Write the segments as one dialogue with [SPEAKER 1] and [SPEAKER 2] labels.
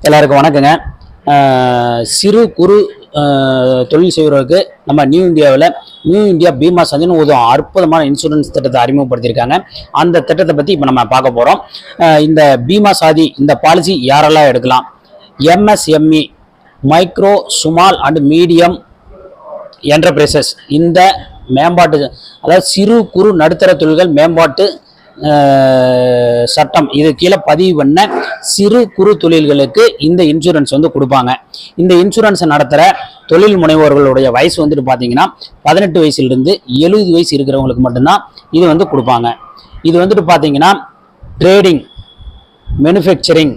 [SPEAKER 1] எல்லாருக்கும் வணக்கங்க. சிறு குறு தொழில் செய்வர்களுக்கு நம்ம நியூ இந்தியா பீமா சந்தின்னு ஒரு அற்புதமான இன்சூரன்ஸ் திட்டத்தை அறிமுகப்படுத்தியிருக்காங்க. அந்த திட்டத்தை பற்றி இப்போ நம்ம பார்க்க போகிறோம். இந்த பீமா சாதி இந்த பாலிசி யாரெல்லாம் எடுக்கலாம்? MSME micro small and medium enterprises, இந்த மேம்பாட்டு, அதாவது சிறு குறு நடுத்தர தொழில்கள் மேம்பாட்டு சட்டம் இது கீழே பதிவு பண்ண சிறு குறு தொழில்களுக்கு இந்த இன்சூரன்ஸ் கொடுப்பாங்க. இந்த இன்சூரன்ஸ் நடத்துகிற தொழில் முனைவோர்களுடைய வயசு பார்த்தீங்கன்னா 18 வயசுலேருந்து 70 வயசு இருக்கிறவங்களுக்கு மட்டும்தான் இது கொடுப்பாங்க. இது பார்த்தீங்கன்னா ட்ரேடிங், மேனுஃபேக்சரிங்,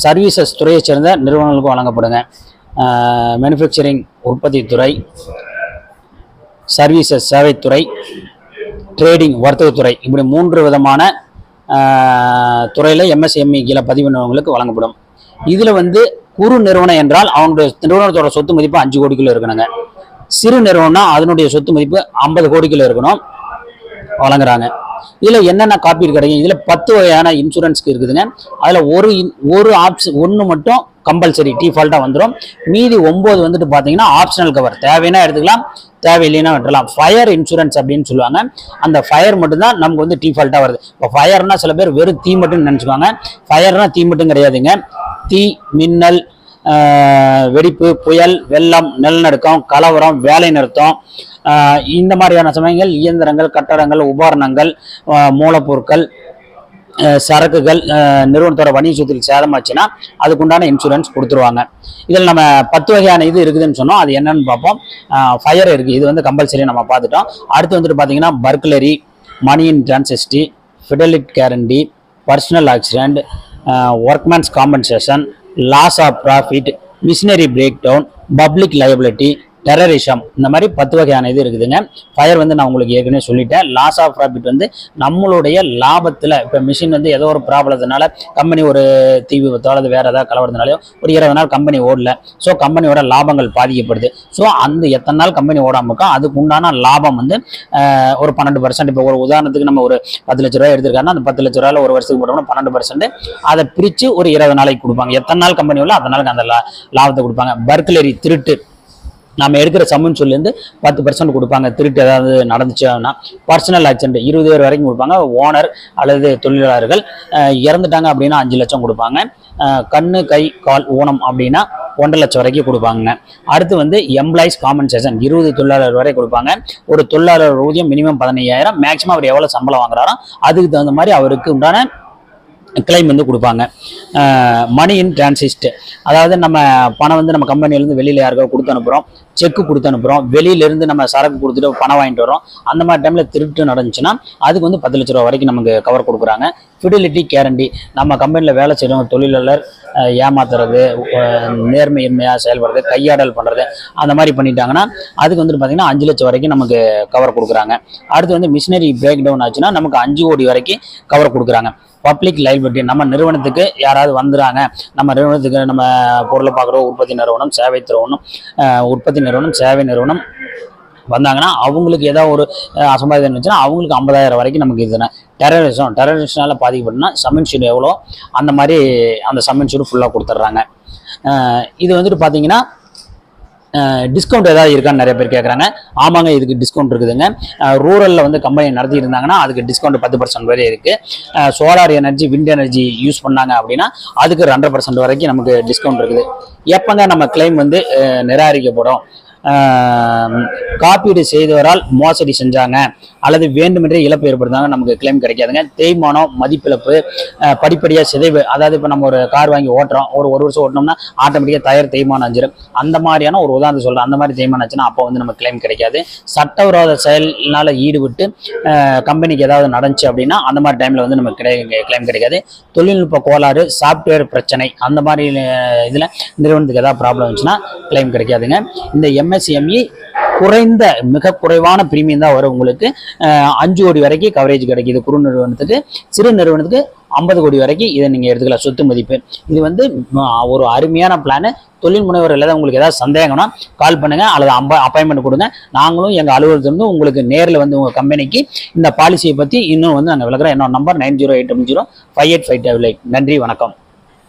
[SPEAKER 1] சர்வீசஸ் துறையை சேர்ந்த நிறுவனங்களுக்கு வழங்கப்படுங்க. மேனுஃபேக்சரிங் உற்பத்தி துறை, சர்வீசஸ் சேவைத்துறை, ட்ரேடிங் வர்த்தகத்துறை, இப்படி 3 விதமான துறையில் MSME கீழே பதிவினவங்களுக்கு வழங்கப்படும். இதில் குறு நிறுவனம் என்றால் அவங்களுடைய நிறுவனத்தோட சொத்து மதிப்பு 5 கோடிக்குள்ள இருக்கணுங்க. சிறு நிறுவனம்னா அதனுடைய சொத்து மதிப்பு 50 கோடிக்குள்ள இருக்கணும், வழங்குறாங்க. இதில் என்னென்ன காப்பீடு கிடைக்கும்? இதில் 10 வகையான இன்சூரன்ஸ்க்கு இருக்குதுங்க. அதில் ஒரு ஆப்ஷன் ஒன்று மட்டும் கம்பல்சரி டிஃபால்ட்டாக வந்துடும். மீதி 9 பார்த்தீங்கன்னா ஆப்ஷனல் கவர், தேவைன்னா எடுத்துக்கலாம், தேவையில்லைன்னா விட்டுலாம். ஃபயர் இன்சூரன்ஸ் அப்படின்னு சொல்லுவாங்க. அந்த ஃபயர் மட்டும்தான் நமக்கு டிஃபால்ட்டாக வருது. இப்போ ஃபயர்னா சில பேர் வெறும் தீ மட்டும் நினச்சிக்குவாங்க. ஃபயர்னா தீ மட்டும் கிடையாதுங்க. தீ, மின்னல், வெடிப்பு, புயல், வெள்ளம், நிலநடுக்கம், கலவரம், வேலை நிறுத்தம், இந்த மாதிரியான சமயங்கள் இயந்திரங்கள், கட்டடங்கள், உபகரணங்கள், மூலப்பொருட்கள், சரக்குகள், நிறுவனத்தோட வணிக சொத்தில் சேதமாச்சுன்னா அதுக்குண்டான இன்சூரன்ஸ் கொடுத்துருவாங்க. இதில் நம்ம 10 வகையான இது இருக்குதுன்னு சொன்னோம். அது என்னன்னு பார்ப்போம். ஃபயர் இருக்குது, இது கம்பல்சரி நம்ம பார்த்துட்டோம். அடுத்து பார்த்தீங்கன்னா burglary, money in transit, fidelity guarantee, personal accident, workmen's compensation, loss of profit, machinery break down, public liability, terrorism, இந்த மாதிரி 10 வகையான இது இருக்குதுங்க. ஃபயர் நான் உங்களுக்கு ஏற்கனவே சொல்லிட்டேன். லாஸ் ஆஃப் ப்ராஃபிட் நம்மளுடைய லாபத்தில், இப்போ மிஷின் ஏதோ ஒரு ப்ராப்ளத்தினால கம்பெனி ஒரு தீ விபத்தோ அல்லது வேறு ஏதாவது கலவரத்தினாலையோ ஒரு 20 நாள் கம்பெனி ஓடல, ஸோ கம்பெனியோட லாபங்கள் பாதிக்கப்படுது. ஸோ அந்த எத்தனை நாள் கம்பெனி ஓடாமல் இருக்கோ அதுக்கு உண்டான லாபம் ஒரு 12%. இப்போ ஒரு உதாரணத்துக்கு நம்ம ஒரு 10 லட்ச ரூபாய் எடுத்துருக்காங்கன்னா அந்த 10 லட்ச ரூபாயில் ஒரு வருஷத்துக்கு போட்டோம்னா 12%, அதை பிரித்து ஒரு 20 நாளைக்கு கொடுப்பாங்க. எத்தனை நாள் கம்பெனி உள்ள அத்தனை நாளுக்கு அந்த லாபத்தை கொடுப்பாங்க. பர்க்லரி, திருட்டு, நம்ம எடுக்கிற சம்மன் சொல்லிருந்து 10% கொடுப்பாங்க. திருட்டு ஏதாவது நடந்துச்சுன்னா. பர்சனல் ஆக்சிடென்ட் 20 பேர் வரைக்கும் கொடுப்பாங்க. ஓனர் அல்லது தொழிலாளர்கள் இறந்துட்டாங்க அப்படின்னா 5 லட்சம் கொடுப்பாங்க. கண்ணு, கை, கால் ஊனம் அப்படின்னா 1.5 லட்சம் வரைக்கும் கொடுப்பாங்க. அடுத்து எம்ப்ளாயிஸ் காம்பன்சேஷன் 20 தொழிலாளர் வரை கொடுப்பாங்க. ஒரு தொழிலாளர் ஊதியம் மினிமம் 15,000, மேக்சிமம் அவர் எவ்வளோ சம்பளம் வாங்குறாரோ அதுக்கு தகுந்த மாதிரி அவருக்கு உண்டான கிளைம் கொடுப்பாங்க. மணி இன் டிரான்சிஸ்ட், அதாவது நம்ம பணம் நம்ம கம்பெனிலேருந்து வெளியில் யாருக்கோ கொடுத்து அனுப்புகிறோம், செக்கு கொடுத்து அனுப்புகிறோம், வெளியிலேருந்து நம்ம சரக்கு கொடுத்துட்டு பணம் வாங்கிட்டு வரோம். அந்த மாதிரி டைமில் திருட்டு நடந்துச்சுன்னா அதுக்கு 10 லட்ச ரூபா வரைக்கும் நமக்கு கவர் கொடுக்குறாங்க. ஃபிடிலிட்டி கேரண்டி, நம்ம கம்பெனியில் வேலை செய்கிறவங்க தொழிலாளர் ஏமாத்துறது, நேர்மையின்மையாக செயல்படுறது, கையாடல் பண்ணுறது, அந்த மாதிரி பண்ணிட்டாங்கன்னா அதுக்கு பார்த்தீங்கன்னா 5 லட்சம் வரைக்கும் நமக்கு கவர் கொடுக்குறாங்க. அடுத்து மிஷினரி பிரேக் டவுன் ஆச்சுன்னா நமக்கு 5 கோடி வரைக்கும் கவர் கொடுக்குறாங்க. பப்ளிக் லைபிலிட்டி, நம்ம நிறுவனத்துக்கு யாராவது வந்துடுறாங்க, நம்ம நிறுவனத்துக்கு நம்ம பொருளை பார்க்குற உற்பத்தி நிறுவனம், சேவை நிறுவனம் வந்தாங்கன்னா அவங்களுக்கு ஏதாவது ஒரு அசம்பாவிதம் இருந்துச்சுன்னா அவங்களுக்கு 50,000 வரைக்கும் நமக்கு இதுனா. டெரரிசம்னால பாதிக்கப்பட்டுனா சம்மன்ஷூட் எவ்வளோ அந்த மாதிரி அந்த சம்மன்ஷூட் ஃபுல்லாக கொடுத்துட்றாங்க. இது பார்த்தீங்கன்னா டிஸ்கவுண்ட் ஏதாவது இருக்கான்னு நிறைய பேர் கேட்குறாங்க. ஆமாங்க, இதுக்கு டிஸ்கவுண்ட் இருக்குதுங்க. ரூரலில் கம்பெனி நடத்தி இருந்தாங்கன்னா அதுக்கு டிஸ்கவுண்ட் 10% வரை இருக்குது. Solar energy, wind energy use பண்ணாங்க அப்படின்னா அதுக்கு 2.5% வரைக்கும் நமக்கு டிஸ்கவுண்ட் இருக்குது. எப்போங்க நம்ம கிளைம் நிராகரிக்கப்படும்? காப்பீடு செய்தவரால் மோசடி செஞ்சாங்க அல்லது வேண்டுமென்றே இழப்பு ஏற்படுத்தாங்க நமக்கு கிளைம் கிடைக்காதுங்க. தேய்மானம், மதிப்பிழப்பு, படிப்படியாக சிதைவு, அதாவது இப்போ நம்ம ஒரு கார் வாங்கி ஓட்டுறோம், ஒரு வருஷம் ஓட்டினோம்னா ஆட்டோமேட்டிக்காக டயர் தேய்மானம் ஆஞ்சிடும். அந்த மாதிரியான ஒரு உதாரணம் சொல்கிறேன். அந்த மாதிரி தேய்மானம் ஆச்சுன்னா அப்போ நம்ம கிளைம் கிடைக்காது. சட்டவிரோத செயல்னால ஈடுபட்டு கம்பெனிக்கு ஏதாவது நடந்துச்சு அப்படின்னா அந்த மாதிரி டைமில் நமக்கு கிளைம் கிடைக்காது. தொழில்நுட்ப கோளாறு, சாஃப்ட்வேர் பிரச்சனை, அந்த மாதிரி இதில் நிறுவனத்துக்கு ஏதாவது ப்ராப்ளம் இருந்துச்சுன்னா கிளைம் கிடைக்காதுங்க. இந்த MSME மிக குறைவான பிரீமியம் தான் வரும். உங்களுக்கு 5 கோடி வரைக்கும் கவரேஜ் கிடைக்குது குறு நிறுவனத்துக்கு. சிறு நிறுவனத்துக்கு 50 கோடி வரைக்கும் இதை நீங்கள் எடுத்துக்கலாம் சொத்து மதிப்பு. இது வந்து ஒரு அருமையான பிளானு. தொழில் முனைவர் இல்லாத உங்களுக்கு ஏதாவது சந்தேகம்னா கால் பண்ணுங்க அல்லது அப்பாயின்மெண்ட் கொடுங்க. நாங்களும் எங்கள் அலுவலகத்திலிருந்து உங்களுக்கு நேரில் வந்து உங்கள் கம்பெனிக்கு இந்த பாலிசியை பற்றி இன்னும் வந்து நாங்கள் விளக்குறோம். என்னோட நம்பர் 9087058588. நன்றி, வணக்கம்.